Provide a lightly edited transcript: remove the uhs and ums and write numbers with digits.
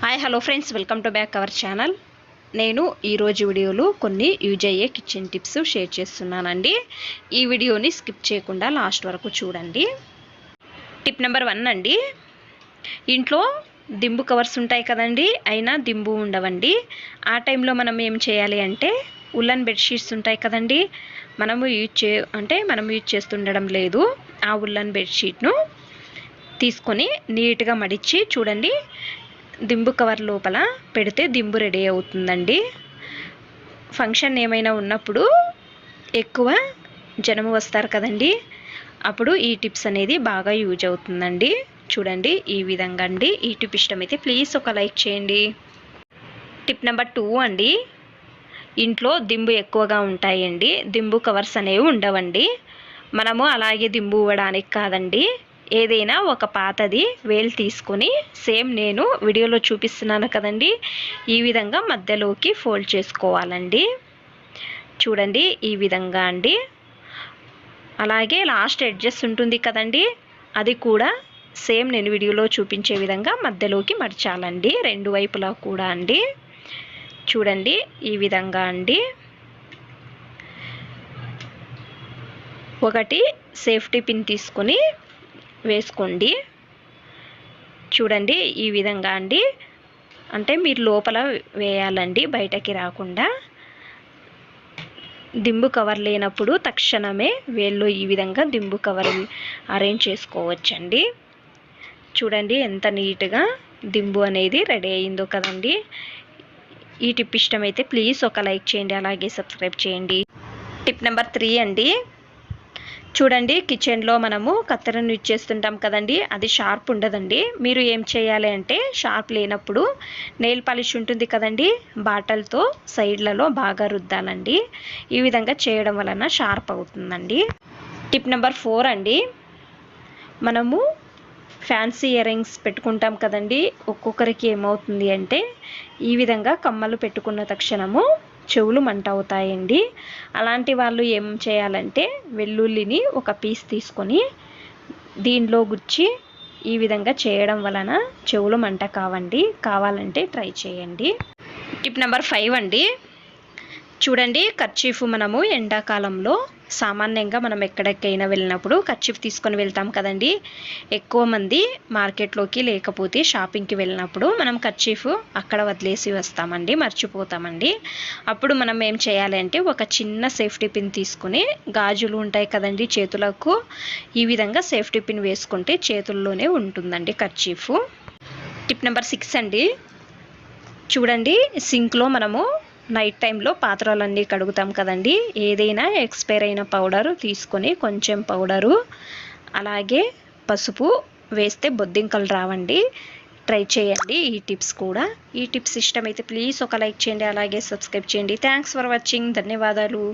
Hi hello friends, welcome to back our channel. నేను ఈరోజు వీడియోలో కొన్ని యూజ్ అయ్యే కిచెన్ టిప్స్ షేర్ చేస్తున్నానండి. ఈ వీడియోని స్కిప్ చేయకుండా లాస్ట్ వరకు చూడండి. టిప్ నెంబర్ 1 అండి. ఇంట్లో దింబు కవర్స్ ఉంటాయి కదండి, అయినా దింబు ఉండవండి. ఆ టైంలో మనం ఏం చేయాలి అంటే ఉల్లన్ బెడ్షీట్స్ ఉంటాయి కదండి, మనం యూజ్ చేస్తుండడం లేదు. ఆ ఉల్లన్ బెడ్షీట్ను తీసుకొని నీట్గా మడిచి చూడండి, దింబు కవర్ లోపల పెడితే దింబు రెడీ అవుతుందండి. ఫంక్షన్ ఏమైనా ఉన్నప్పుడు ఎక్కువ జనం వస్తారు కదండి, అప్పుడు ఈ టిప్స్ అనేది బాగా యూజ్ అవుతుందండి. చూడండి ఈ విధంగా అండి. ఈ టిప్ ఇష్టమైతే ప్లీజ్ ఒక లైక్ చేయండి. టిప్ నెంబర్ 2 అండి. ఇంట్లో దింబు ఎక్కువగా ఉంటాయండి, దింబు కవర్స్ అనేవి ఉండవండి. మనము అలాగే దింబు ఇవ్వడానికి కాదండి, ఏదైనా ఒక పాతది వేలు తీసుకొని సేమ్ నేను వీడియోలో చూపిస్తున్నాను కదండి, ఈ విధంగా మధ్యలోకి ఫోల్డ్ చేసుకోవాలండి. చూడండి ఈ విధంగా అండి. అలాగే లాస్ట్ ఎడ్జెస్ ఉంటుంది కదండి, అది కూడా సేమ్ నేను వీడియోలో చూపించే విధంగా మధ్యలోకి మడచాలండి, రెండు వైపులా కూడా అండి. చూడండి ఈ విధంగా అండి. ఒకటి సేఫ్టీ పిన్ తీసుకొని వేసుకోండి. చూడండి ఈ విధంగా అండి. అంటే మీరు లోపల వేయాలండి, బయటకి రాకుండా. దింబు కవర్ లేనప్పుడు తక్షణమే వేళ్ళు ఈ విధంగా దింబు కవర్ అరేంజ్ చేసుకోవచ్చండి. చూడండి ఎంత నీట్గా దింబు అనేది రెడీ అయిందో కదండి. ఈ టిప్ ఇష్టమైతే ప్లీజ్ ఒక లైక్ చేయండి, అలాగే సబ్స్క్రైబ్ చేయండి. టిప్ నెంబర్ 3 అండి. చూడండి, కిచెన్లో మనము కత్తెరను యూజ్ చేస్తుంటాం కదండి, అది షార్ప్ ఉండదండి. మీరు ఏం చేయాలి అంటే షార్ప్ లేనప్పుడు నెయిల్ పాలిష్ ఉంటుంది కదండి, బాటల్తో సైడ్లలో బాగా రుద్దాలండి. ఈ విధంగా చేయడం వలన షార్ప్ అవుతుందండి. టిప్ నెంబర్ 4 అండి. మనము ఫ్యాన్సీ ఇయర్ రింగ్స్ పెట్టుకుంటాం కదండి, ఒక్కొక్కరికి ఏమవుతుంది అంటే ఈ విధంగా కమ్మలు పెట్టుకున్న తక్షణము చెవులు మంట అవుతాయండి. అలాంటి వాళ్ళు ఏం చేయాలంటే వెల్లుల్లిని ఒక పీస్ తీసుకొని దీనిలో గుచ్చి ఈ విధంగా చేయడం వలన చెవులు మంట కావండి. కావాలంటే ట్రై చేయండి. టిప్ నెంబర్ 5 అండి. చూడండి, కర్చీఫ్ మనము ఎండాకాలంలో సామాన్యంగా మనం ఎక్కడికైనా వెళ్ళినప్పుడు కర్చీఫ్ తీసుకొని వెళ్తాం కదండి. ఎక్కువ మంది మార్కెట్లోకి లేకపోతే షాపింగ్కి వెళ్ళినప్పుడు మనం కర్చీఫ్ అక్కడ వదిలేసి వస్తామండి, మర్చిపోతామండి. అప్పుడు మనం ఏం చేయాలి అంటే ఒక చిన్న సేఫ్టీ పిన్ తీసుకుని, గాజులు ఉంటాయి కదండి చేతులకు, ఈ విధంగా సేఫ్టీ పిన్ వేసుకుంటే చేతుల్లోనే ఉంటుందండి కర్చీఫ్. టిప్ నెంబర్ 6 అండి. చూడండి, సింక్లో మనము నైట్ టైంలో పాత్రలన్నీ కడుగుతాం కదండి, ఏదైనా ఎక్స్పైర్ అయిన పౌడర్ తీసుకొని కొంచెం పౌడరు అలాగే పసుపు వేస్తే బొద్దింకలు రావండి. ట్రై చేయండి ఈ టిప్స్ కూడా. ఈ టిప్స్ ఇష్టమైతే ప్లీజ్ ఒక లైక్ చేయండి, అలాగే సబ్స్క్రైబ్ చేయండి. Thanks for watching. ధన్యవాదాలు.